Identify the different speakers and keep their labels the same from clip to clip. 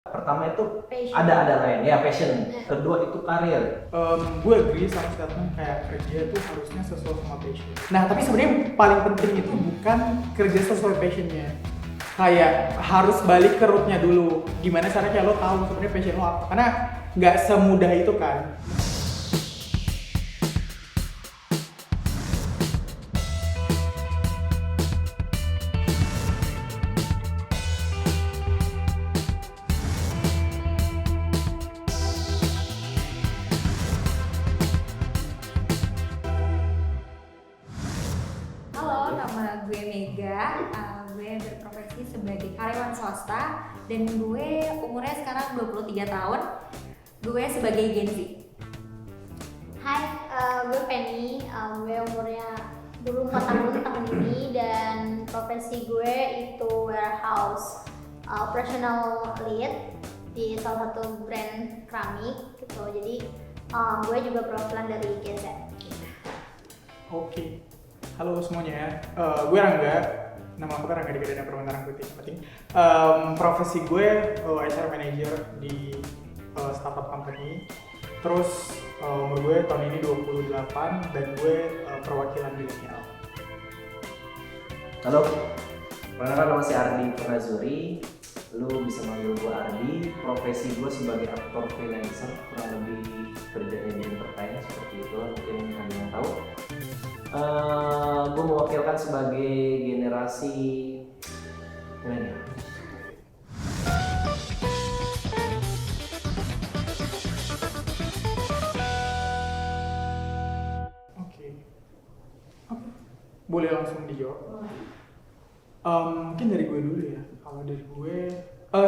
Speaker 1: Pertama itu
Speaker 2: Passion.
Speaker 1: ada lain ya, passion. Kedua itu karir.
Speaker 3: Gue agree sama statement kayak kerja tuh harusnya sesuai sama passion. Nah tapi sebenarnya paling penting itu bukan kerja sesuai passionnya, kayak harus balik ke rootnya dulu. Gimana caranya lo tahu sebenarnya passion lo apa? Karena nggak semudah itu kan.
Speaker 2: Halo, nama gue Mega. Gue berprofesi sebagai karyawan swasta dan gue umurnya sekarang 23 tahun. Gue sebagai Gen Z.
Speaker 4: Hai, gue Penny, gue umurnya 24 tahun ini dan profesi gue itu warehouse operational lead di salah satu brand keramik gitu. Jadi gue juga perwakilan dari GZ.
Speaker 3: Oke. Halo semuanya, gue Rangga. Nama lengkapnya Rangga Dikadana Permata Rangkuti, yang penting. Profesi gue HR manager di startup company. Terus umur gue tahun ini 28 dan gue perwakilan milenial.
Speaker 1: Halo, perkenalkan nama si Ardi Pernazuri. Lu bisa manggil gue Ardi. Profesi gue sebagai aktor freelancer, kurang lebih kerjanya di entertain seperti itu, mungkin ada yang tahu. Gue mewakilkan sebagai generasi milenial.
Speaker 3: Oke. Boleh langsung dijawab? Mungkin dari gue dulu ya. Kalau dari gue,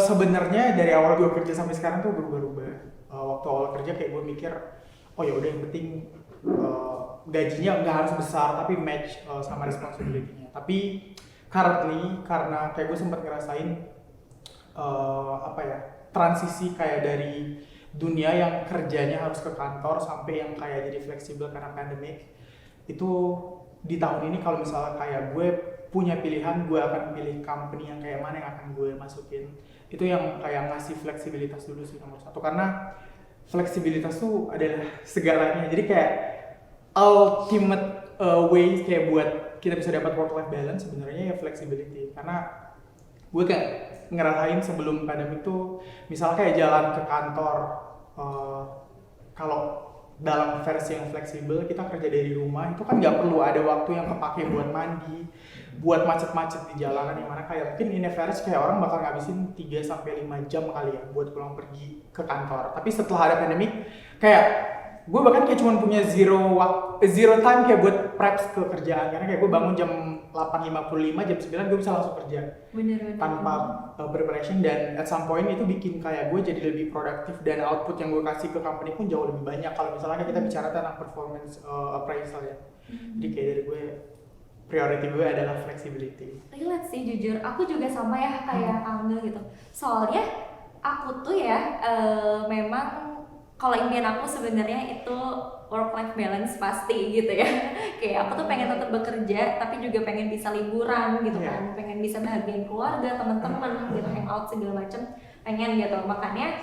Speaker 3: sebenarnya dari awal gue kerja sampai sekarang tuh berubah-ubah. Waktu awal kerja kayak gue mikir, oh ya udah yang penting gajinya nggak harus besar tapi match sama responsibility-nya. Tapi currently karena kayak gue sempat ngerasain transisi kayak dari dunia yang kerjanya harus ke kantor sampai yang kayak jadi fleksibel karena pandemic. Itu di tahun ini kalau misalnya kayak gue punya pilihan, gue akan pilih company yang kayak mana yang akan gue masukin. Itu yang kayak ngasih fleksibilitas dulu sih nomor satu, karena fleksibilitas tuh adalah segalanya. Jadi kayak ultimate way kayak buat kita bisa dapat work life balance sebenarnya ya flexibility. Karena gue kayak ngerasain sebelum pandemi tuh misalnya kayak jalan ke kantor, kalau dalam versi yang fleksibel kita kerja dari rumah itu kan nggak perlu ada waktu yang kepake buat mandi, buat macet-macet di jalanan, yang mana kayak mungkin in average kayak orang bakal ngabisin 3-5 jam kali ya buat pulang pergi ke kantor. Tapi setelah ada pandemi kayak gue bahkan kayak cuma punya zero time kayak buat preps ke kerjaan, karena kayak gue bangun jam 8.55, jam 9 gue bisa langsung kerja
Speaker 2: Bener-bener.
Speaker 3: tanpa preparation, dan at some point itu bikin kayak gue jadi lebih produktif dan output yang gue kasih ke company pun jauh lebih banyak kalau misalnya kita bicara tentang performance appraisal ya. Jadi kayak dari gue priority gue adalah flexibility.
Speaker 2: Relate sih jujur, aku juga sama ya kayak Angga gitu. Soalnya aku tuh ya memang kalau impian aku sebenarnya itu work life balance pasti gitu ya. Kayak aku tuh pengen tetap bekerja tapi juga pengen bisa liburan gitu kan, pengen bisa bahagiain keluarga, teman-teman gitu, hangout segala macem, pengen gitu. Makanya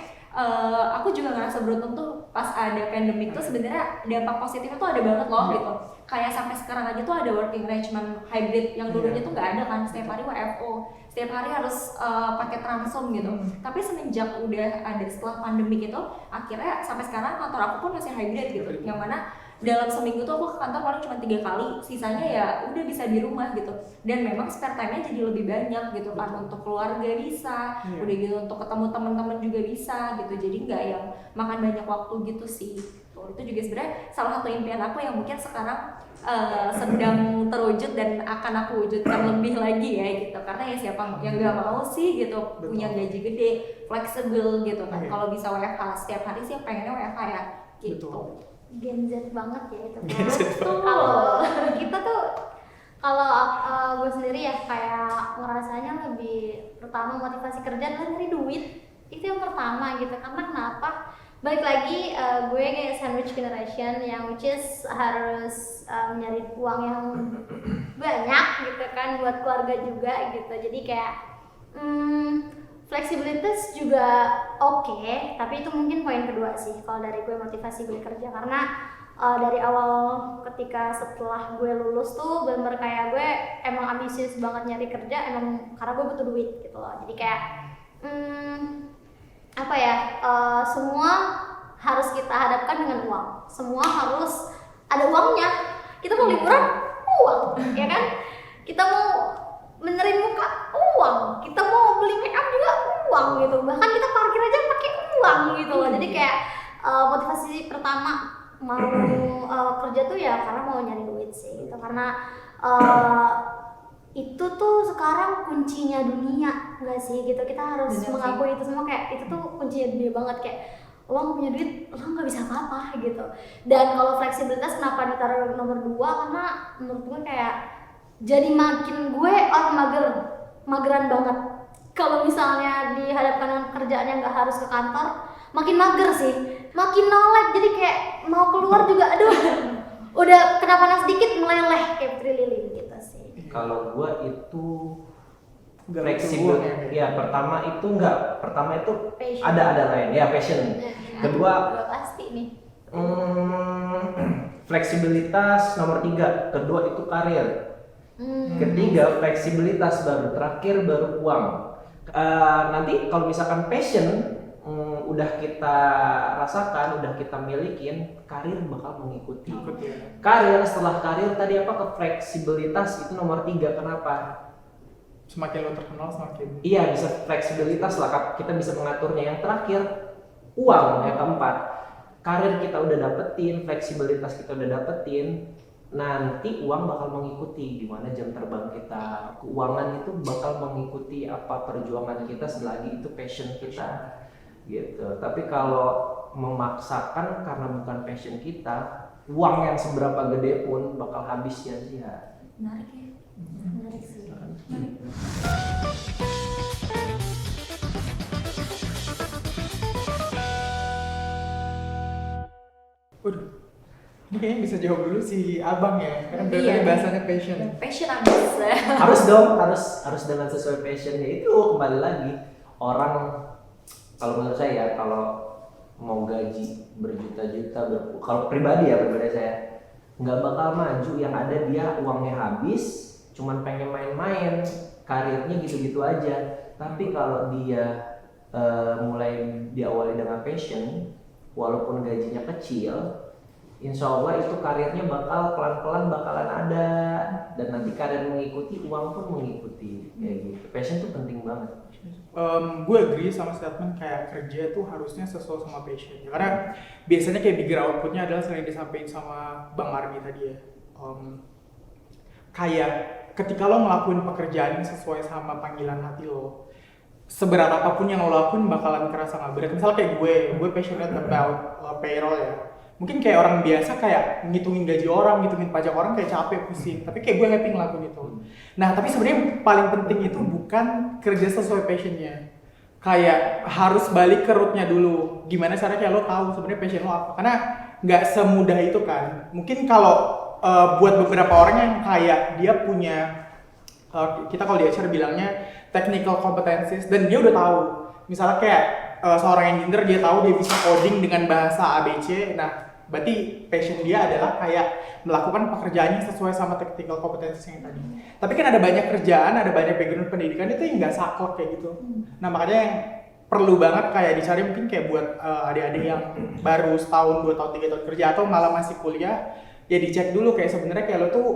Speaker 2: aku juga ngerasa beruntung tuh pas ada pandemic tuh sebenarnya dampak positifnya tuh ada banget loh gitu. Kayak sampai sekarang aja tuh ada working arrangement hybrid yang dulunya tuh nggak ada kan, setiap hari WFO, setiap hari harus pakai transum gitu. Tapi semenjak udah ada setelah pandemi itu, akhirnya sampai sekarang kantor aku pun masih hybrid gitu. Yang mana dalam seminggu tuh aku ke kantor paling cuma 3 kali, sisanya ya udah bisa di rumah gitu. Dan memang spare time-nya jadi lebih banyak gitu kan, untuk keluarga bisa, udah gitu untuk ketemu teman-teman juga bisa gitu. Jadi nggak yang makan banyak waktu gitu sih. Tuh, itu juga sebenarnya salah satu impian aku yang mungkin sekarang sedang terwujud dan akan aku wujudkan lebih lagi ya gitu. Karena ya siapa yang nggak mau sih gitu punya gaji gede, fleksibel gitu kan. Kalau bisa WFH setiap hari sih pengennya WFH ya gitu.
Speaker 4: Gen Z banget ya itu.
Speaker 3: Gen Z
Speaker 4: Kalau kita tuh, kalau gue sendiri ya kayak ngerasanya lebih pertama motivasi kerja adalah nyari duit. Itu yang pertama gitu. Karena kenapa? Balik lagi gue kayak sandwich generation yang which is harus nyari uang yang banyak gitu kan buat keluarga juga gitu. Jadi kayak fleksibilitas juga oke, tapi itu mungkin poin kedua sih kalau dari gue motivasi gue kerja, karena dari awal ketika setelah gue lulus tuh bener kayak gue emang ambisius banget nyari kerja, emang karena gue butuh duit gitu loh. Jadi kayak apa ya, semua harus kita hadapkan dengan uang, semua harus ada uangnya. Kita mau liburan, uang, ya kan? Kita mau benerin muka, uang. Kita mau beli make up juga uang gitu. Bahkan kita parkir aja pakai uang gitu loh. Jadi kayak motivasi pertama mau kerja tuh ya karena mau nyari duit sih gitu. Karena itu tuh sekarang kuncinya dunia, enggak sih gitu. Kita harus mengakui itu semua, kayak itu tuh kuncinya dunia banget. Kayak lo nggak punya duit, lo nggak bisa apa-apa gitu. Dan kalau fleksibilitas kenapa ditaruh nomor 2? Karena menurut gue kayak jadi makin gue orang mageran banget. Kalau misalnya dihadapkan dengan kerjaan yang nggak harus ke kantor, makin mager sih, makin nolep. Jadi kayak mau keluar juga, aduh, udah kena panas dikit meleleh kayak Putri Lilin gitu sih.
Speaker 1: Kalau gua itu
Speaker 3: Nggak
Speaker 1: fleksibel,
Speaker 3: betul, ya.
Speaker 1: ya pertama itu
Speaker 4: Passion.
Speaker 1: ada lain, ya passion. Kedua
Speaker 4: udah pasti nih.
Speaker 1: Fleksibilitas nomor 3, kedua itu karir. Ketiga fleksibilitas, baru terakhir baru uang. Nanti kalau misalkan passion udah kita rasakan, udah kita milikin, karir bakal mengikuti. Karir, setelah karir tadi apa, ke fleksibilitas itu nomor 3. Kenapa?
Speaker 3: Semakin lo terkenal semakin.
Speaker 1: Iya, bisa fleksibilitas lah, kita bisa mengaturnya. Yang terakhir uang, yang keempat. Karir kita udah dapetin, fleksibilitas kita udah dapetin, nanti uang bakal mengikuti. Gimana jam terbang kita, keuangan itu bakal mengikuti apa perjuangan kita selagi itu passion kita gitu. Tapi kalau memaksakan karena bukan passion kita, uang yang seberapa gede pun bakal habis sia-sia.
Speaker 2: Menarik ya.
Speaker 4: Menarik sih.
Speaker 3: Waduh, ini kayaknya bisa jawab dulu si abang ya, karena
Speaker 2: Iya.
Speaker 3: tadi bahasanya passion.
Speaker 2: Passion abis.
Speaker 1: Harus dong, harus dengan sesuai passionnya. Itu kembali lagi, orang kalau menurut saya, kalau mau gaji berjuta-juta, kalau pribadi saya nggak bakal maju. Yang ada dia uangnya habis, cuman pengen main-main, karirnya gitu-gitu aja. Tapi kalau dia mulai diawali dengan passion, walaupun gajinya kecil, insya Allah itu karirnya bakal pelan-pelan bakalan ada, dan nanti karir mengikuti, uang pun mengikuti, kayak gitu. Passion tuh penting banget.
Speaker 3: Gue agree sama statement kayak kerja tuh harusnya sesuai sama passion. Karena biasanya kayak bigger outputnya adalah sering disampaikan sama Bang Armi tadi ya. Kayak ketika lo ngelakuin pekerjaan yang sesuai sama panggilan hati lo, seberat apapun yang lo lakuin bakalan kerasa nggak berat. Misalnya kayak gue passionate about payroll ya. Mungkin kayak orang biasa kayak ngitungin gaji orang, ngitungin pajak orang kayak capek, pusing. Tapi kayak gue happy ngelakuin itu. Nah, tapi sebenarnya yang paling penting itu bukan kerja sesuai passionnya. Kayak harus balik ke rootnya dulu. Gimana caranya kayak lo tahu sebenarnya passion lo apa? Karena nggak semudah itu kan. Mungkin kalau buat beberapa orang yang kayak dia punya, kita kalau di HR bilangnya technical competencies, dan dia udah tahu. Misalnya kayak seorang engineer, dia tahu dia bisa coding dengan bahasa ABC. Nah, berarti passion dia adalah kayak melakukan pekerjaannya sesuai sama technical competencies yang tadi. Tapi kan ada banyak kerjaan, ada banyak background pendidikan itu yang nggak saklek kayak gitu. Nah, makanya yang perlu banget kayak dicari mungkin kayak buat adik-adik yang baru setahun, 2 tahun, 3 tahun kerja atau malah masih kuliah, ya dicek dulu kayak sebenarnya kayak lo tuh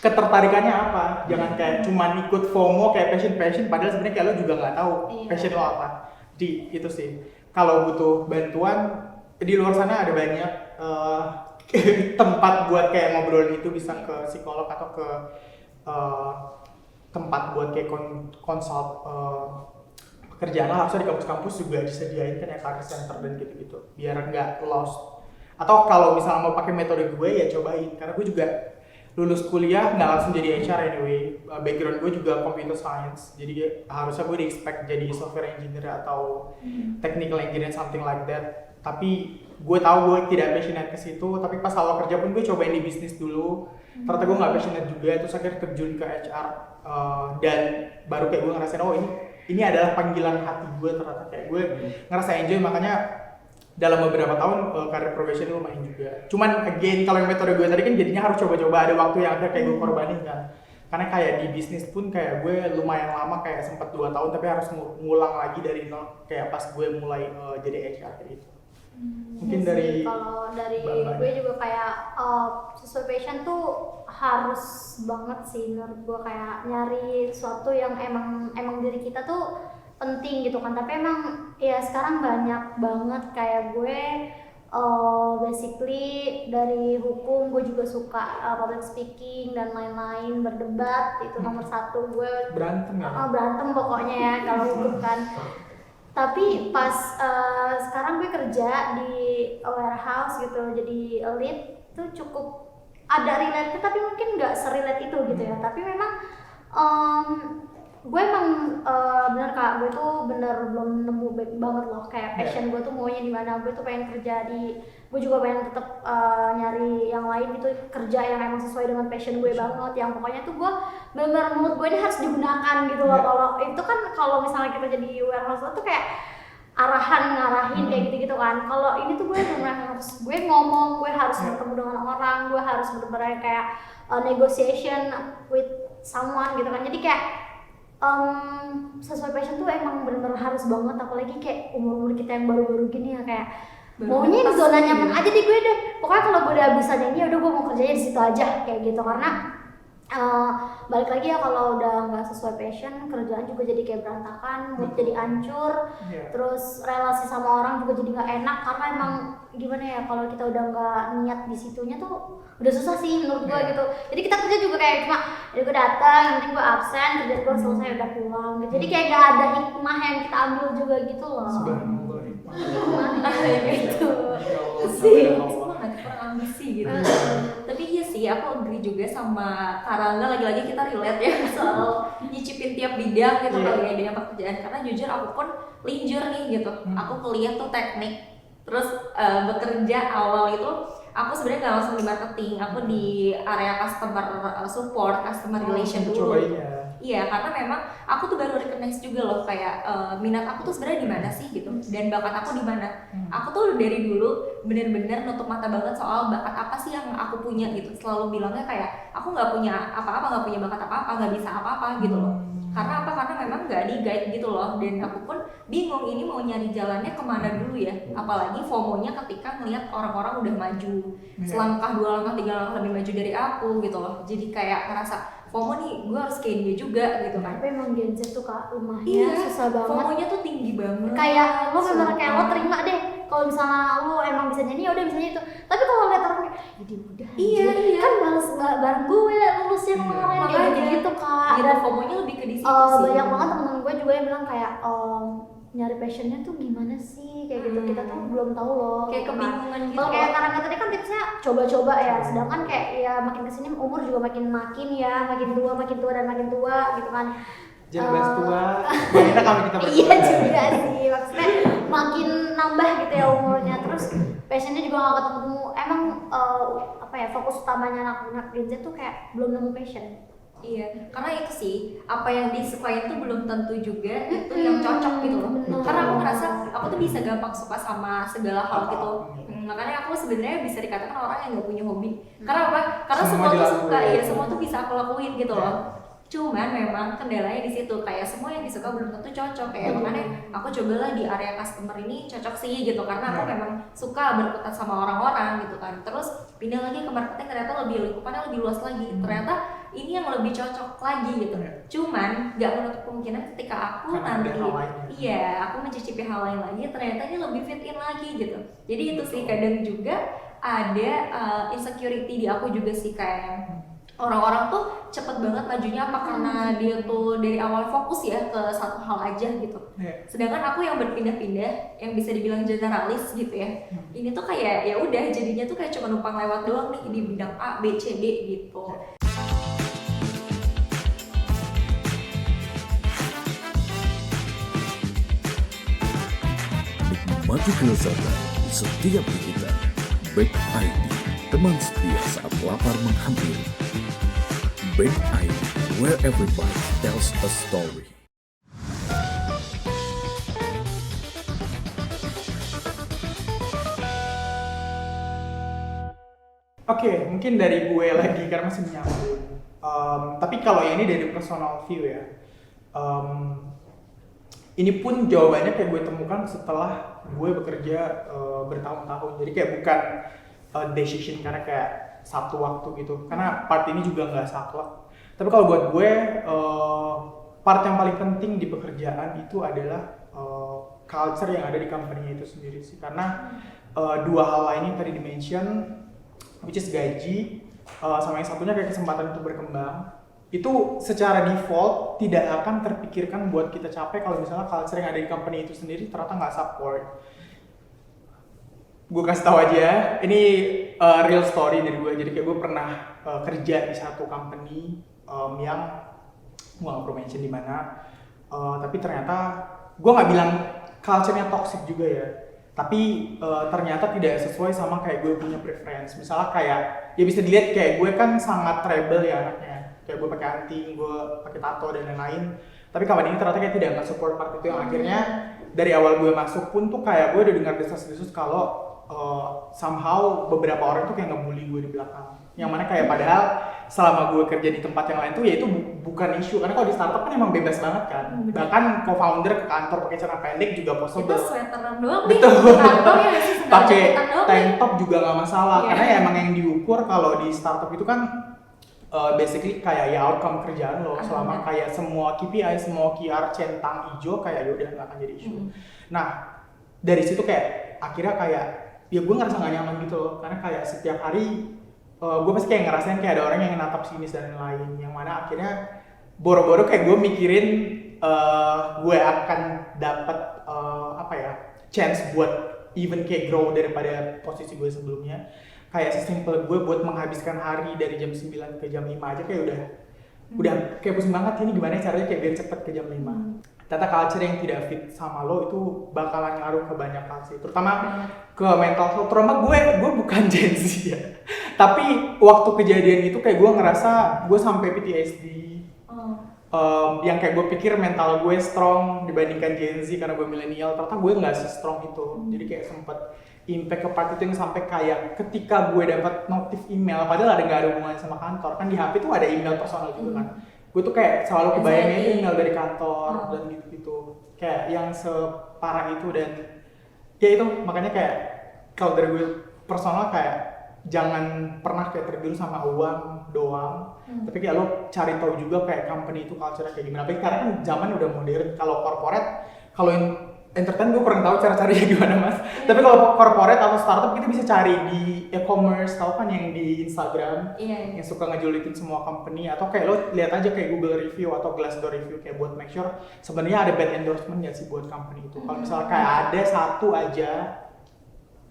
Speaker 3: ketertarikannya apa. Jangan kayak cuma ikut FOMO kayak passion, padahal sebenarnya kayak lo juga nggak tahu passion lo apa. Di itu sih. Kalau butuh bantuan di luar sana ada banyak tempat buat kayak ngobrolin itu, bisa ke psikolog atau ke tempat buat kayak konsult pekerjaan lah. Harusnya di kampus-kampus juga disediain kan ya career center dan gitu-gitu biar nggak lost. Atau kalau misalnya mau pakai metode gue ya cobain, karena gue juga lulus kuliah nggak langsung jadi HR anyway. Background gue juga computer science, jadi harusnya gue di-expect jadi software engineer atau technical engineer something like that. Tapi gue tahu gue tidak passionate ke situ. Tapi pas awal kerja pun gue cobain di bisnis dulu. Ternyata gue nggak passionate juga, terus akhirnya terjun ke HR dan baru kayak gue ngerasain oh ini ini adalah panggilan hati gue ternyata, kayak gue ngerasa enjoy, makanya dalam beberapa tahun karir profesional lumayan juga. Cuman again kalau yang metode gue tadi kan jadinya harus coba-coba, ada waktu yang ada kayak gue korbanin kan. Karena kayak di bisnis pun kayak gue lumayan lama, kayak sempat 2 tahun tapi harus ngulang lagi dari nol kayak pas gue mulai jadi HR kayak gitu. Mungkin
Speaker 4: Ya
Speaker 3: dari
Speaker 4: sih, kalau dari
Speaker 3: Bang
Speaker 4: gue juga kayak sesuai passion tuh harus banget sih menurut gue, kayak nyari sesuatu yang emang diri kita tuh penting gitu kan. Tapi emang ya sekarang banyak banget kayak gue basically dari hukum gue juga suka public speaking dan lain-lain, berdebat itu nomor satu gue.
Speaker 3: berantem ya.
Speaker 4: Berantem pokoknya ya kalau hukum kan. Tapi pas sekarang gue kerja di warehouse gitu, jadi lead tuh cukup ada relate, tapi mungkin nggak serelate itu gitu ya. Tapi memang gue emang bener Kak, gue tuh bener belum nemu banget loh kayak passion gue tuh maunya di mana. Gue tuh pengen kerja di, gue juga pengen tetap nyari yang lain gitu, kerja yang emang sesuai dengan passion gue banget, yang pokoknya tuh gue bener-bener menurut gue ini harus digunakan gitu loh. Kalau itu kan kalau misalnya kita jadi warehouse tuh kayak ngarahin kayak gitu-gitu kan. Kalau ini tuh gue bener-bener harus gue ngomong, gue harus bertemu dengan orang, gue harus bener-bener kayak negotiation with someone gitu kan. Jadi kayak sesuai passion tuh emang bener-bener harus banget, apalagi kayak umur-umur kita yang baru-baru gini ya, kayak maunya di zona nyaman aja deh gue deh. Pokoknya kalau gue udah bisa nyanyi, udah gue mau kerjanya di situ aja kayak gitu. Karena balik lagi ya, kalau udah nggak sesuai passion, kerjaan juga jadi kayak berantakan, mood jadi hancur, terus relasi sama orang juga jadi nggak enak. Karena emang gimana ya, kalau kita udah nggak niat di situnya tuh udah susah sih menurut gue gitu. Jadi kita kerja juga kayak cuma, ya gue datang, yang penting gue absen, kerja gue selesai udah pulang gitu. Jadi kayak nggak ada hikmah yang kita ambil juga gitu loh. Gitu sih.
Speaker 2: Semangat, kurang ambisi gitu. Tapi iya sih, aku agree juga sama Karangga, lagi-lagi kita relate ya soal nyicipin tiap bidang gitu kali ya bidang pekerjaan. Karena jujur aku pun linjur nih gitu. Aku kuliah tuh teknik, terus bekerja awal itu aku sebenarnya nggak langsung di marketing, aku di area customer support, customer relation dulu. Iya, karena memang aku tuh baru recognize juga loh kayak minat aku tuh sebenarnya di mana sih gitu, dan bakat aku di mana. Aku tuh dari dulu bener-bener nutup mata banget soal bakat apa sih yang aku punya gitu. Selalu bilangnya kayak aku nggak punya apa-apa, nggak punya bakat apa-apa, nggak bisa apa-apa gitu loh. Karena apa? Karena memang nggak di guide gitu loh, dan aku pun bingung ini mau nyari jalannya kemana dulu ya. Apalagi FOMO-nya ketika ngelihat orang-orang udah maju selangkah, 2 langkah, 3 langkah lebih maju dari aku gitu loh. Jadi kayak ngerasa FOMO nih, gue harus kayak dia juga gitu kan.
Speaker 4: Tapi emang Gen Z tuh Kak, lemahnya susah banget.
Speaker 2: FOMO-nya tuh tinggi banget.
Speaker 4: Kayak lo bener kayak lo terima deh kalau misalnya lo emang bisa nyanyi, ya udah bisa nyanyi itu. Tapi kalau lihat orang kayak, jadi udah
Speaker 2: Iya.
Speaker 4: kan balas bareng gue lulusnya kemarin kayak gitu Kak.
Speaker 2: Gitu,
Speaker 4: Dan
Speaker 2: FOMO-nya lebih ke di situ sih.
Speaker 4: banyak banget teman-teman gue juga yang bilang kayak nyari passionnya tuh gimana sih kayak gitu. Kita tuh belum tahu loh.
Speaker 2: Kayak
Speaker 4: gitu kan.
Speaker 2: kebingungan gitu.
Speaker 4: Kalau kayak Karangga tadi kan tipsnya coba-coba ya. Sedangkan kayak ya makin kesini umur juga makin ya, makin tua dan makin tua gitu kan.
Speaker 3: Jangan bahas tua, kita kami kita berdua.
Speaker 4: Iya juga sih, maksudnya makin nambah gitu ya umurnya. Terus passionnya juga gak ketemu. Emang apa ya, fokus utamanya anak-anak Gen Z tuh kayak belum nemu passion.
Speaker 2: Iya, karena itu sih apa yang disukain tuh belum tentu juga itu yang cocok gitu loh. Karena aku ngerasa aku tuh bisa gampang suka sama segala hal gitu. Makanya aku sebenarnya bisa dikatakan orang yang gak punya hobi. Karena apa? Karena semua tuh suka, ya semua tuh bisa aku lakuin gitu loh. Cuman memang kendalanya di situ, kayak semua yang disuka belum tentu cocok. Kayak makanya aku cobalah di area customer ini cocok sih gitu, karena aku memang suka berkutat sama orang-orang gitu kan. Terus pindah lagi ke marketing, ternyata lebih lingkupannya lebih luas lagi. Ternyata ini yang lebih cocok lagi gitu. Cuman nggak menutup kemungkinan ketika aku nanti aku mencicipi hal lain lagi, ternyata ini lebih fit in lagi gitu. Jadi itu sih kadang juga ada insecurity di aku juga sih, kayak orang-orang tuh cepet banget majunya apa karena dia tuh dari awal fokus ya ke satu hal aja gitu. Sedangkan aku yang berpindah-pindah, yang bisa dibilang generalis gitu ya. Ini tuh kayak ya udah jadinya tuh kayak cuma numpang lewat doang nih di bidang A, B, C, D gitu.
Speaker 5: Nikmati kelezatan di setiap gigitan. Back ID, teman setia saat lapar menghampiri. Back ID, where everybody tells a story.
Speaker 3: Oke, mungkin dari gue lagi karena masih menyambung. Tapi kalau ini dari personal view ya. Ini pun jawabannya kayak gue temukan setelah gue bekerja bertahun-tahun. Jadi kayak bukan decision karena kayak satu waktu gitu. Karena part ini juga nggak saklek. Tapi kalau buat gue, part yang paling penting di pekerjaan itu adalah culture yang ada di company itu sendiri sih. Karena dua hal lain yang tadi di-mention, which is gaji, sama yang satunya kayak kesempatan untuk berkembang. Itu secara default tidak akan terpikirkan buat kita capek kalau misalnya culture yang ada di company itu sendiri ternyata nggak support. Gue kasih tahu aja, ini real story dari gue. Jadi kayak gue pernah kerja di satu company yang gue nggak perlu mention di mana, tapi ternyata gue nggak bilang culture-nya toxic juga ya. Tapi ternyata tidak sesuai sama kayak gue punya preference. Misalnya kayak, ya bisa dilihat kayak gue kan sangat rebel ya anaknya. Kayak gue pakai anting, gue pakai tato dan lain-lain. Tapi kawan ini ternyata kayak tidak nge-support part itu, yang akhirnya dari awal gue masuk pun tuh kayak gue udah dengar desas-desus kalau somehow beberapa orang tuh kayak ngebully gue di belakang. Yang mana kayak padahal selama gue kerja di tempat yang lain tuh ya itu bukan isu, karena kalau di startup kan emang bebas banget kan. Bahkan co-founder ke kantor pakai celana pendek juga possible.
Speaker 2: Itu sweateran doang nih.
Speaker 3: Betul.
Speaker 2: Kantor ya sih, sendal
Speaker 3: Pakai
Speaker 2: jepitan doang
Speaker 3: tank
Speaker 2: nih.
Speaker 3: top juga nggak masalah,
Speaker 2: Iya.
Speaker 3: karena ya emang yang diukur kalau di startup itu kan basically kayak ya outcome kerjaan lo. Selama kayak semua KPI, semua QR centang hijau kayak yaudah nggak akan jadi isu. Nah dari situ kayak akhirnya kayak ya gue ngerasa nggak nyaman gitu loh, karena kayak setiap hari gue pasti kayak ngerasain kayak ada orang yang natap sinis dan lain-lain, yang mana akhirnya boro-boro kayak gue mikirin gue akan dapat chance buat even kayak grow daripada posisi gue sebelumnya. Kayak sesimpel gue buat menghabiskan hari dari jam 9 ke jam 5 aja kayak udah kayak pusing banget, ini gimana caranya kayak biar cepet ke jam 5. Ternyata culture yang tidak fit sama lo itu bakalan ngaruh ke banyak hal sih, terutama ke mental health. Terutama gue bukan Gen Z ya, tapi waktu kejadian itu kayak gue ngerasa gue sampai PTSD. Yang kayak gue pikir mental gue strong dibandingkan Gen Z karena gue milenial, ternyata gue nggak se-strong itu. Jadi kayak sempet impact ke part itu yang sampai kayak ketika gue dapat notif email, padahal nggak ada hubungannya sama kantor, kan di HP tuh ada email personal juga kan. Gue tuh kayak selalu kebayangnya email dari kantor dan gitu-gitu, kayak yang separah itu. Dan ya itu makanya kayak kalau dari gue personal kayak jangan pernah kayak tergiur sama uang doang, tapi kayak lo cari tahu juga kayak company itu culture kayak gimana. Tapi sekarang kan zaman udah modern. Kalau corporate, kalau entertain gue kurang tahu cara-caranya gimana mas. Tapi kalau corporate atau startup kita bisa cari di e-commerce, tahu kan yang di Instagram yang suka ngejulitin semua company, atau kayak lo lihat aja kayak Google review atau Glassdoor review kayak buat make sure sebenarnya ada bad endorsement nggak sih buat company itu. Kalau misalnya kayak ada satu aja,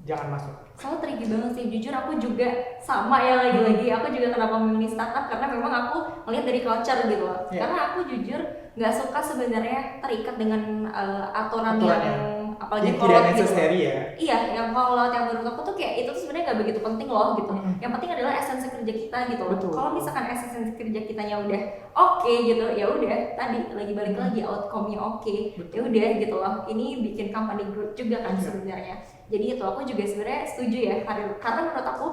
Speaker 3: jangan masuk.
Speaker 2: Soalnya tricky banget sih, jujur aku juga sama ya, lagi-lagi aku juga kenapa memilih startup karena memang aku melihat dari culture gitu loh. Karena aku jujur nggak suka sebenarnya terikat dengan aturan yang apalagi
Speaker 3: yang
Speaker 2: kolot
Speaker 3: tidak
Speaker 2: gitu.
Speaker 3: necessary ya.
Speaker 2: Iya, yang kolot yang menurut aku tuh kayak itu tuh sebenarnya nggak begitu penting loh gitu. Yang penting adalah esensi kerja kita gitu loh. Kalau misalkan esensi kerja kitanya udah oke gitu, ya udah tadi lagi balik lagi outcome-nya oke. Ya udah gitu loh. Ini bikin company growth juga kan sebenarnya. Jadi itu aku juga sebenarnya setuju ya karir, karena menurut aku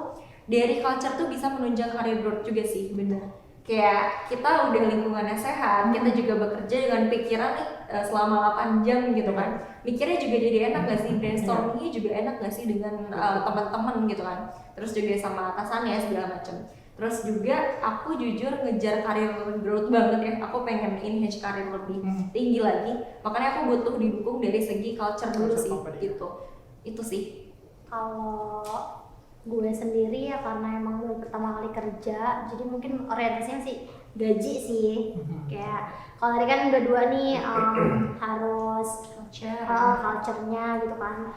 Speaker 2: dari culture tuh bisa menunjang karir growth juga sih, bener. Kayak kita udah lingkungannya sehat, kita juga bekerja dengan pikiran nih selama 8 jam gitu kan. Mikirnya juga jadi enak gak sih, brainstormingnya juga enak gak sih dengan teman-teman gitu kan. Terus juga sama atasannya segala macam. Terus juga aku jujur ngejar karir growth banget ya, aku pengen enhance karir lebih tinggi lagi. Makanya aku butuh didukung dari segi culture dulu sih gitu. Itu sih.
Speaker 4: Kalau gue sendiri ya karena emang gue pertama kali kerja, jadi mungkin orientasinya sih gaji sih. Kayak kalau tadi kan berdua nih harus culture-nya gitu kan.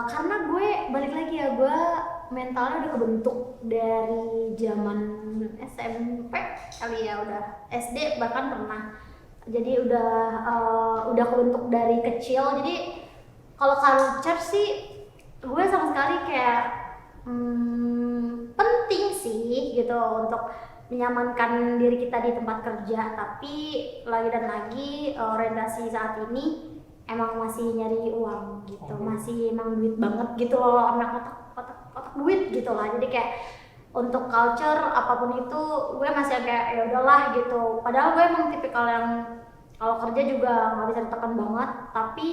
Speaker 4: Karena gue balik lagi ya, gue mentalnya udah kebentuk dari zaman SMP kali ya, udah SD bahkan pernah. Jadi udah kebentuk dari kecil. Jadi kalau culture sih gue sama sekali kayak penting sih gitu untuk menyamankan diri kita di tempat kerja. Tapi lagi dan lagi orientasi saat ini emang masih nyari uang gitu, masih emang duit banget gitu loh, anak otak duit gitu lah. Jadi kayak untuk culture apapun itu gue masih kayak ya udahlah gitu. Padahal gue emang tipikal yang kalau kerja juga nggak bisa ditekan banget, tapi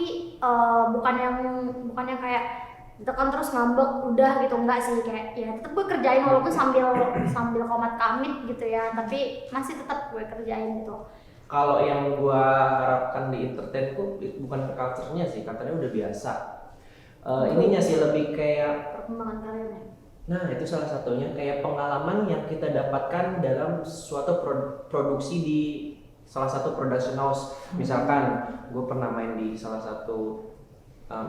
Speaker 4: bukan yang kayak ditekan terus ngambek udah gitu, enggak sih, kayak ya tetap gue kerjain walaupun sambil komat kamit gitu ya, tapi masih tetap gue kerjain gitu.
Speaker 1: Kalau yang gua harapkan di entertain tuh bukan culture-nya sih, katanya udah biasa. Ininya sih lebih kayak
Speaker 4: Perkembangan karirnya.
Speaker 1: nah itu salah satunya kayak pengalaman yang kita dapatkan dalam suatu produksi di salah satu production house. Misalkan gue pernah main di salah satu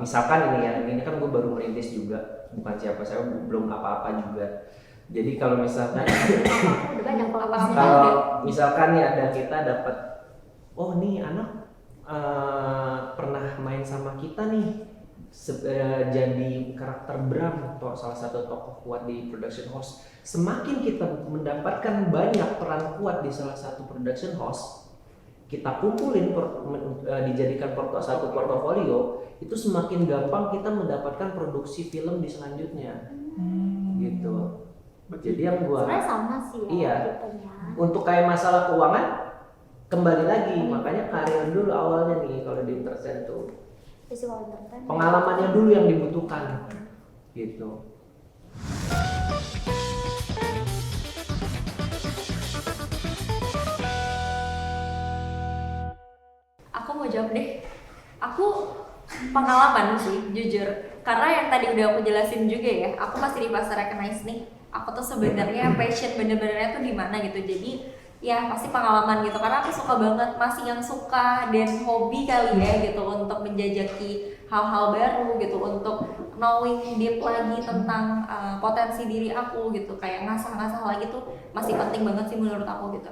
Speaker 1: misalkan ini ya, ini kan gue baru merintis juga, bukan siapa saya, belum apa-apa juga. Jadi kalau misalkan
Speaker 4: Udah banyak pengalaman.
Speaker 1: kalau misalkan ya ada kita dapat, oh nih anak pernah main sama kita nih, jadi karakter Bram atau salah satu tokoh kuat di production house. Semakin kita mendapatkan banyak peran kuat di salah satu production house, kita kumpulin dijadikan satu portofolio, itu semakin gampang kita mendapatkan produksi film di selanjutnya. Gitu. Jadi yang gua
Speaker 4: Sebenarnya sama sih ya.
Speaker 1: iya.
Speaker 4: Tipenya.
Speaker 1: Untuk kayak masalah keuangan kembali lagi, makanya karir dulu awalnya nih kalau di entertain tuh.
Speaker 4: Visual entertainment.
Speaker 1: Pengalamannya dulu yang dibutuhkan. Gitu.
Speaker 2: Aku mau jawab deh. Aku pengalaman sih, jujur. Karena yang tadi udah aku jelasin juga ya, aku masih di fase recognize nih. Aku tuh sebenarnya passion bener-benernya tuh di mana gitu. Jadi ya pasti pengalaman gitu. Karena aku suka banget, masih yang suka dan hobi kali ya gitu untuk menjajaki hal-hal baru gitu, untuk knowing deep lagi tentang potensi diri aku gitu. Kayak ngasah-ngasah lagi tuh masih penting banget sih menurut aku gitu.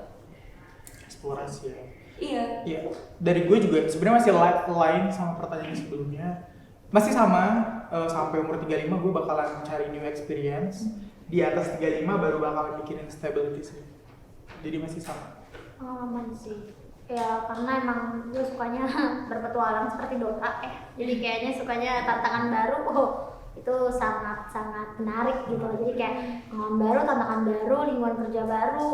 Speaker 3: Eksplorasi ya.
Speaker 2: Iya.
Speaker 3: Iya, dari gue juga sebenarnya masih lain sama pertanyaan sebelumnya. Masih sama, sampai umur 35 gue bakalan cari new experience. Di atas 35 baru bakalan mikirin stability sih. Jadi masih sama.
Speaker 4: Pengalaman sih. Ya karena emang gue sukanya berpetualang seperti Dota jadi kayaknya sukanya tantangan baru. Itu sangat menarik gitu. Jadi kayak pengalaman baru, tantangan baru, lingkungan kerja baru,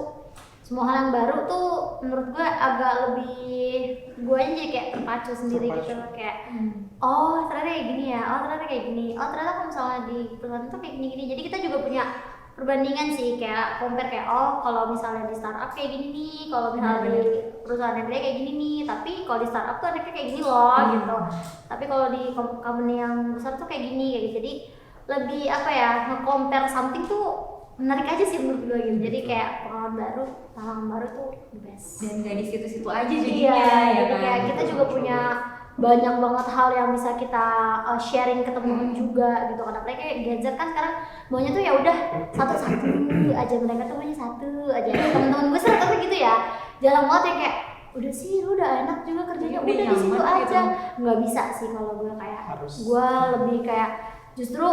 Speaker 4: semua hal yang baru tuh menurut gue agak lebih, gue aja jadi kayak terpacu sendiri gitu, kayak oh ternyata kayak gini ya, oh ternyata kayak gini, oh ternyata kalau misalnya di perusahaan itu kayak gini-gini. Jadi kita juga punya perbandingan sih, kayak compare kayak oh kalau misalnya di startup kayak gini nih, kalau misalnya di perusahaan yang gede kayak gini nih, tapi kalau di startup tuh anaknya kayak gini loh gitu, tapi kalau di company yang besar tuh kayak gini kayak gitu. Jadi lebih apa ya, nge-compare something tuh menarik aja sih menurut gue gitu. Jadi kayak pengalaman baru tuh the best.
Speaker 2: Dan gak di situ-situ aja jadinya
Speaker 4: Iya,
Speaker 2: ya
Speaker 4: jadi
Speaker 2: kan?
Speaker 4: kayak kita juga punya banyak banget hal yang bisa kita sharing ke temen-temen juga gitu. Karena mereka kayak Gen Z kan sekarang maunya tuh ya udah satu-satu aja, mereka tuh maunya satu aja. Temen-temen gue sekarang tapi gitu ya, jarang banget yang kayak udah sih lu udah enak juga kerjanya,
Speaker 2: Udah
Speaker 4: udah di situ
Speaker 2: nyaman
Speaker 4: aja.
Speaker 2: gitu.
Speaker 4: Nggak bisa sih kalau gue, kayak
Speaker 3: Harus.
Speaker 4: gue lebih kayak justru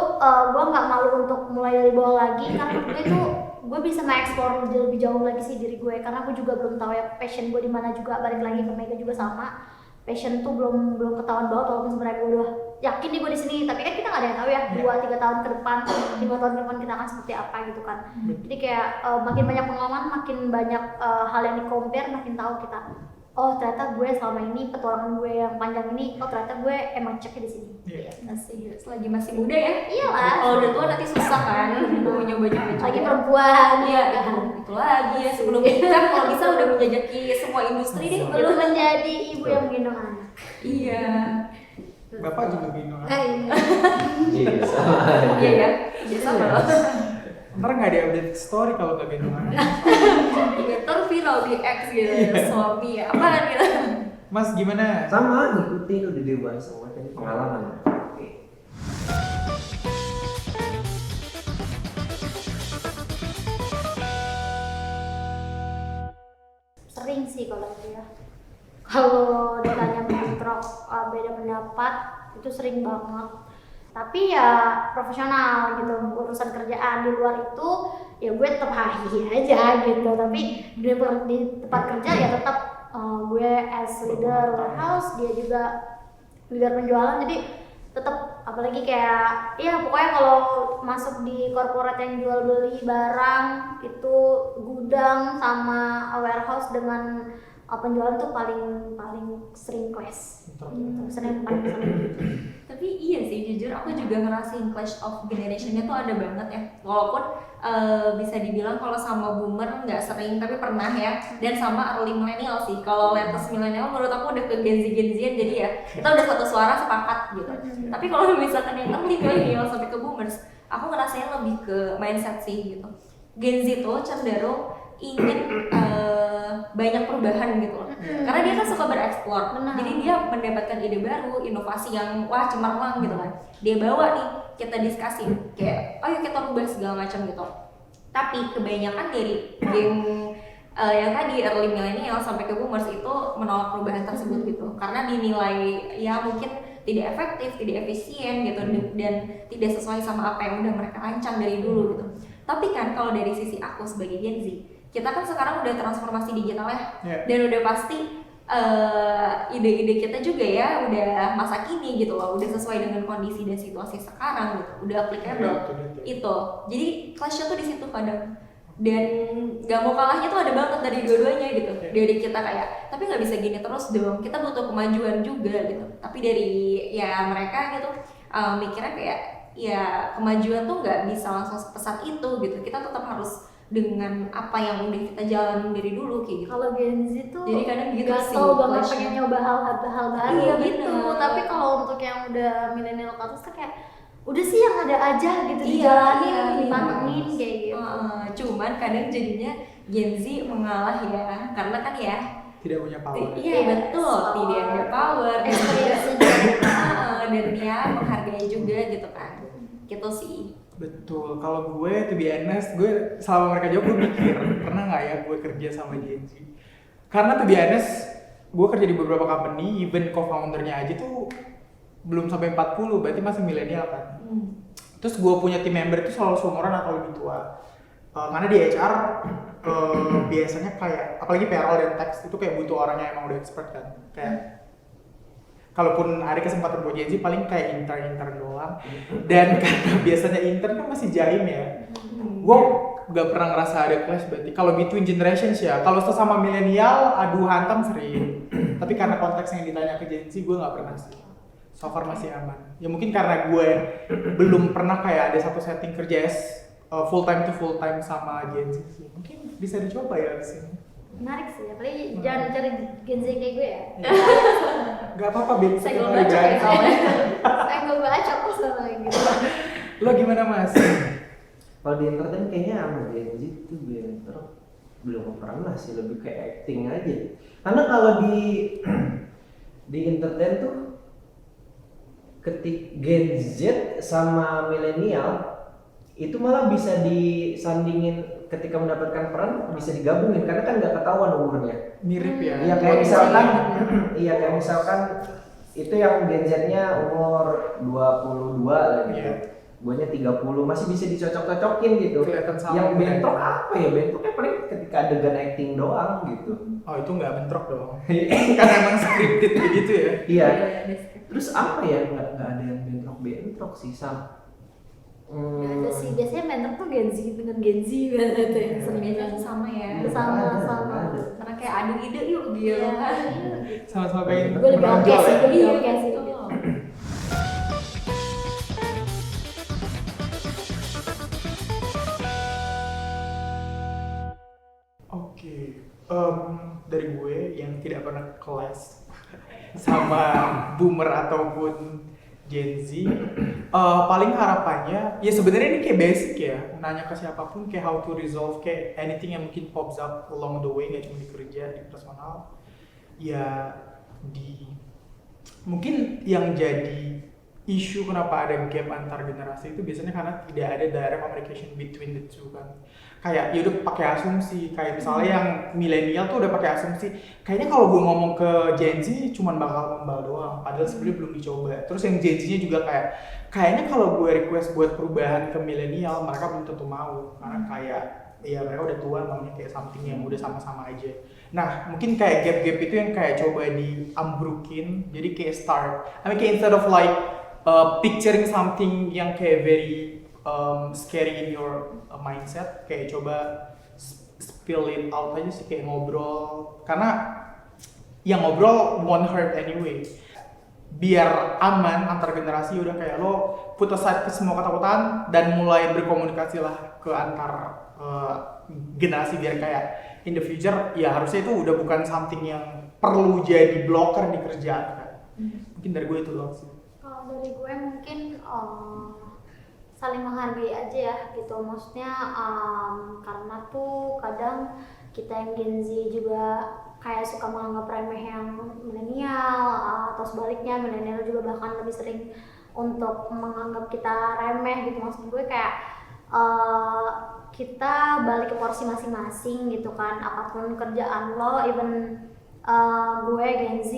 Speaker 4: gue nggak malu untuk mulai dari bawah lagi, karena gue tuh gue bisa mengeksplor lebih jauh lagi sih diri gue, karena aku juga belum tahu ya passion gue di mana juga. Balik lagi ke Mega juga sama, passion tuh belum ketahuan banget, walaupun sebenarnya gue udah yakin nih gue di sini, tapi kan kita nggak ada yang tahu ya 2-3 tahun ke depan, 5 tahun ke depan kita akan seperti apa gitu kan. Jadi kayak makin banyak pengalaman, makin banyak hal yang di compare, makin tahu kita oh ternyata gue selama ini petualangan gue yang panjang ini, oh ternyata gue emang ceknya di sini.
Speaker 3: Iya.
Speaker 2: Masih selagi masih muda ya.
Speaker 4: Iyalah.
Speaker 2: Kalau udah tua nanti susah kan. Mau nyoba-nyoba.
Speaker 4: Lagi perempuan.
Speaker 2: Iya, itu lagi ya. Sebelum nikah kalau bisa udah menjajaki semua industri deh.
Speaker 4: Belum menjadi ibu yang menggendong anak.
Speaker 2: Iya.
Speaker 3: Bapak juga gendong.
Speaker 1: Iya, sama aja.
Speaker 2: Iya ya. Iya sama loh.
Speaker 3: Ntar nggak ada update story kalau nggak gendong anak.
Speaker 2: Iya, terus viral di X gitu. Suami apaan gitu.
Speaker 3: Mas gimana?
Speaker 1: Sama, ngikutin udah dewasa semua tadi pengalaman. Oke.
Speaker 4: Sering sih kalau itu ya. Kalau ditanya bentrok beda pendapat itu sering banget. Tapi ya profesional gitu, urusan kerjaan di luar itu ya gue tetap hahi aja gitu. Tapi di tempat kerja ya tetap gue as leader warehouse, dia juga leader penjualan. Jadi tetap, apalagi kayak ya pokoknya kalau masuk di corporate yang jual beli barang itu gudang sama warehouse dengan penjualan tuh paling sering clash gitu, paling sering gitu.
Speaker 2: Tapi iya sih, jujur aku juga ngerasain clash of generation-nya tuh ada banget ya. Walaupun bisa dibilang kalau sama boomer nggak sering, tapi pernah ya. Dan sama early millennial sih. Kalau latest millennial menurut aku udah ke Gen Z-an, jadi ya kita udah satu suara sepakat gitu. Tapi kalau misalkan yang early millennial sampai ke boomers, aku ngerasain lebih ke mindset sih gitu. Gen Z tuh cenderung ingin banyak perubahan gitu loh. Karena dia kan suka bereksplor. Jadi dia mendapatkan ide baru, inovasi yang wah cemerlang gitu kan. Dia bawa nih, kita diskusi kayak ayo kita rubah segala macam gitu. Tapi kebanyakan dari geng yang tadi early millennial sampai ke boomers itu menolak perubahan tersebut gitu. Karena dinilai ya mungkin tidak efektif, tidak efisien gitu, dan tidak sesuai sama apa yang udah mereka rancang dari dulu gitu. Tapi kan kalau dari sisi aku sebagai Gen Z, kita kan sekarang udah transformasi digital ya, dan udah pasti ide-ide kita juga ya udah masa kini gitu loh, udah sesuai dengan kondisi dan situasi sekarang gitu, udah applicable itu. Jadi clash-nya tuh di situ kadang, dan gak mau kalahnya tuh ada banget dari dua-duanya gitu. Dari kita kayak, tapi nggak bisa gini terus dong, kita butuh kemajuan juga gitu. Tapi dari ya mereka gitu mikirnya kayak ya kemajuan tuh nggak bisa langsung sepesat itu gitu. Kita tetap harus dengan apa yang udah kita jalanin dari dulu kayak gitu.
Speaker 4: Kalau Gen Z tuh
Speaker 2: jadi kadang gitu
Speaker 4: gak
Speaker 2: sih,
Speaker 4: tau banget
Speaker 2: clash-nya.
Speaker 4: pengen nyoba hal baru
Speaker 2: Iya,
Speaker 4: gitu.
Speaker 2: bener.
Speaker 4: Tapi kalau untuk yang udah milenial ke atas tuh kayak udah sih yang ada aja gitu, dijalanin, dipantengin kayak gitu.
Speaker 2: Cuman kadang jadinya Gen Z mengalah ya, karena kan ya
Speaker 3: tidak punya power.
Speaker 2: iya betul, tidak ada power dan dan dia menghargai juga gitu kan, gitu sih.
Speaker 3: Betul, kalau gue to be honest, gue selama mereka jawab gue mikir pernah nggak ya gue kerja sama Gen Z. Karena to be honest, gue kerja di beberapa company, even co-foundernya aja tuh belum sampai 40, berarti masih milenial kan. Terus gue punya team member itu selalu seumuran atau lebih tua. Karena di HR biasanya kayak, apalagi payroll dan tax itu kayak butuh orang yang emang udah expert kan. Kayak kalaupun ada kesempatan buat Gen Z paling kayak intern doang. Dan karena biasanya intern kan masih jahim ya, gue gak pernah ngerasa ada clash berarti. Kalau between generations ya, kalau sesama milenial adu hantam sering. Tapi karena konteks yang ditanya ke Gen Z gue gak pernah sih. So far masih aman. Ya mungkin karena gue belum pernah kayak ada satu setting kerja full time to full time sama Gen Z sih. Mungkin bisa dicoba ya di sini.
Speaker 4: Menarik sih, apalagi jangan cari Gen Z kayak gue ya.
Speaker 3: Gak apa-apa, Ben.
Speaker 2: Saya belum baca ya soalnya.
Speaker 4: Saya nggak baca kok sama gitu.
Speaker 3: Lo gimana Mas?
Speaker 1: Kalau di entertain kayaknya sama Gen Z tuh belum pernah sih, lebih kayak acting aja. Karena kalau di entertain tuh Gen Z sama milenial itu malah bisa disandingin ketika mendapatkan peran, bisa digabungin karena kan nggak ketahuan umurnya.
Speaker 3: Mirip ya.
Speaker 1: Iya kayak misalkan itu yang Gen Z-nya umur 22 lah gitu.
Speaker 3: Iya.
Speaker 1: Guanya 30 masih bisa dicocok-cocokin gitu.
Speaker 3: Kelihatan sama.
Speaker 1: Yang bentrok apa ya? Bentroknya paling ketika adegan acting doang gitu.
Speaker 3: Oh itu nggak bentrok dong. Karena emang scripted begitu ya.
Speaker 1: Iya. Terus apa ya? Nggak ada yang bentrok sih Sam.
Speaker 4: Nggak ada sih, biasanya mentor tuh Gen Z dengan Gen Z gitu ya.
Speaker 2: Biasanya sama ya.
Speaker 4: Sama.
Speaker 2: Karena kayak adu ide yuk gitu kan.
Speaker 3: Sama-sama pengen
Speaker 4: Gue lebih oke
Speaker 3: menonjol
Speaker 4: sih,
Speaker 3: ya.
Speaker 4: gue lebih oke sih.
Speaker 2: Betul.
Speaker 3: Oke, dari gue yang tidak pernah kelas sama boomer ataupun Gen Z, paling harapannya ya sebenarnya ini kayak basic ya, nanya ke siapapun kayak how to resolve kayak anything yang mungkin pops up along the way, nggak cuma di kerja, di personal, ya mungkin yang jadi isu kenapa ada gap antar generasi itu biasanya karena tidak ada direct communication between the two kan. Kayak ya udah pakai asumsi, kayak misalnya yang milenial tuh udah pakai asumsi kayaknya kalau gue ngomong ke Gen Z cuman bakal membal doang, padahal sebenarnya belum dicoba. Terus yang Gen Z-nya juga kayaknya kalau gue request buat perubahan ke milenial mereka belum tentu mau, karena kayak ya mereka udah tua, maunya kayak something yang udah sama-sama aja. Nah mungkin kayak gap-gap itu yang kayak coba diambrukin, jadi kayak kayak instead of like picturing something yang kayak very scary in your mindset, kayak coba spill it out aja sih, kayak ngobrol, karena yang ngobrol won't hurt anyway. Biar aman antar generasi, udah kayak lo put aside semua ketakutan dan mulai berkomunikasi lah ke antar generasi, biar kayak in the future ya harusnya itu udah bukan something yang perlu jadi blocker di kerjaan kan. Mungkin dari gue itu doang sih.
Speaker 4: Kalau dari gue mungkin saling menghargai aja ya gitu, maksudnya karena tuh kadang kita yang Gen Z juga kayak suka menganggap remeh yang milenial, atau sebaliknya milenial juga bahkan lebih sering untuk menganggap kita remeh gitu. Maksud gue kayak kita balik ke porsi masing-masing gitu kan, apapun kerjaan lo, even gue Gen Z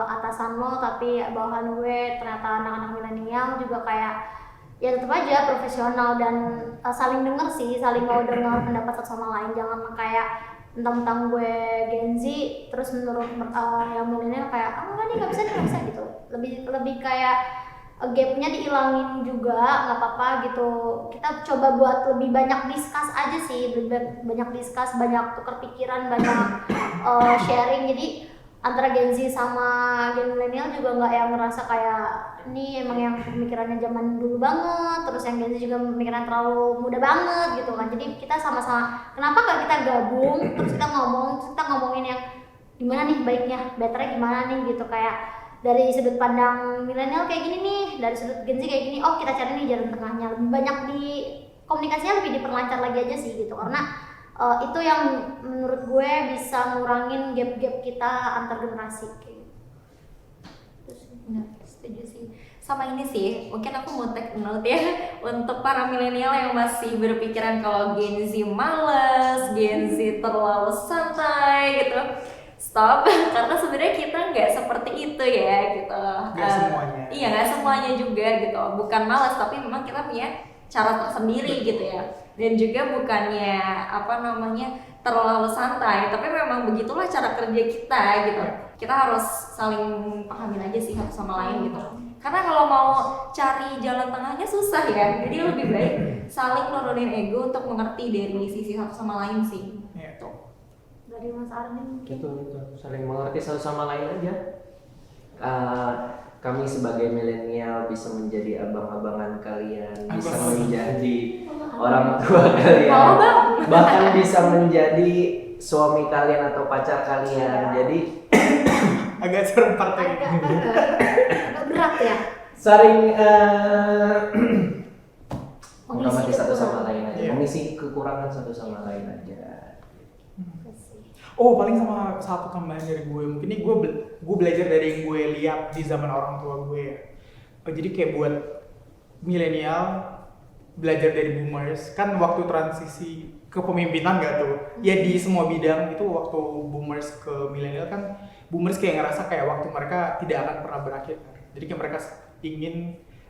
Speaker 4: atasan lo, tapi bawahan gue ternyata anak-anak milenial juga kayak ya tetap aja profesional dan saling denger sih, saling mau dengar pendapat satu sama lain. Jangan kayak tentang gue Gen Z terus menurut yang milenial kayak enggak nih nggak bisa gitu. Lebih kayak gapnya dihilangin juga, nggak apa-apa gitu. Kita coba buat lebih banyak discuss aja sih, banyak discuss, banyak tukar pikiran, banyak sharing. Jadi antara Gen Z sama Gen milenial juga nggak yang ngerasa kayak ini emang yang pemikirannya zaman dulu banget, terus yang Gen Z juga pemikiran terlalu muda banget gitu kan. Jadi kita sama-sama, kenapa nggak kita gabung, terus kita ngomongin yang gimana nih baiknya, betternya gimana nih gitu, kayak dari sudut pandang milenial kayak gini nih, dari sudut Gen Z kayak gini, oh kita cari nih jalan tengahnya, lebih banyak di komunikasinya lebih diperlancar lagi aja sih gitu, karena itu yang menurut gue bisa ngurangin gap-gap kita antar generasi kayak gitu.
Speaker 2: Benar, setuju sih. Sama ini sih, mungkin aku mau take note ya untuk para milenial yang masih berpikiran kalau Gen Z males, Gen Z terlalu santai gitu. Stop, karena sebenarnya kita nggak seperti itu ya gitu.
Speaker 3: Nggak semuanya.
Speaker 2: Iya, nggak semuanya juga gitu. Bukan malas, tapi memang kita punya cara tersendiri gitu ya. Dan juga bukannya terlalu santai, tapi memang begitulah cara kerja kita gitu. Kita harus saling pahamin aja sih satu sama lain gitu. Karena kalau mau cari jalan tengahnya susah ya. Jadi lebih baik saling nurunin ego untuk mengerti dari sisi satu sama lain sih.
Speaker 3: Gitu.
Speaker 4: Dari Mas Ardi mungkin.
Speaker 1: Itu saling mengerti satu sama lain aja. Kami sebagai milenial bisa menjadi abang-abangan kalian, bisa menjadi orang tua kalian, bahkan bisa menjadi suami kalian atau pacar kalian. Jadi
Speaker 3: Agak serem partai.
Speaker 4: Agak berat ya.
Speaker 1: saling
Speaker 4: Mengisi
Speaker 1: menghormati satu sama
Speaker 4: kekurangan.
Speaker 1: lain aja,
Speaker 3: Iya.
Speaker 1: mengisi kekurangan satu sama lain aja.
Speaker 3: Oh, paling sama satu tambahan dari gue, mungkin ini gue belajar dari yang gue lihat di zaman orang tua gue ya. Jadi kayak buat milenial belajar dari boomers, kan waktu transisi kepemimpinan gak tuh? Ya di semua bidang itu waktu boomers ke milenial kan, boomers kayak ngerasa kayak waktu mereka tidak akan pernah berakhir kan. Jadi kayak mereka ingin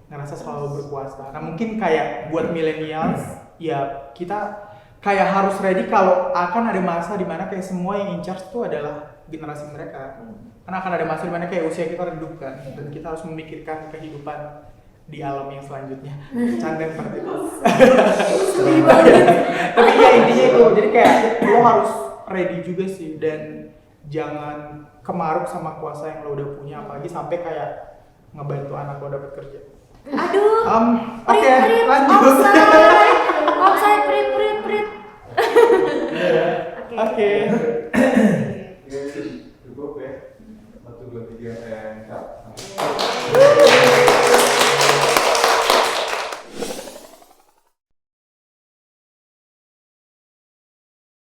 Speaker 3: ngerasa selalu berkuasa. Nah mungkin kayak buat millennials ya kita kayak harus ready kalau akan ada masa dimana kayak semua yang in charge itu adalah generasi mereka. Karena akan ada masa dimana kayak usia kita redup kan, dan kita harus memikirkan kehidupan di alam yang selanjutnya. Canda seperti itu. Tapi ya intinya itu, jadi kayak lo harus ready juga sih, dan jangan kemaruk sama kuasa yang lo udah punya, apalagi sampai kayak ngebantu anak lo dapat kerja.
Speaker 2: Aduh,
Speaker 3: Oke, lanjut.
Speaker 2: offside, prit.
Speaker 3: Oke.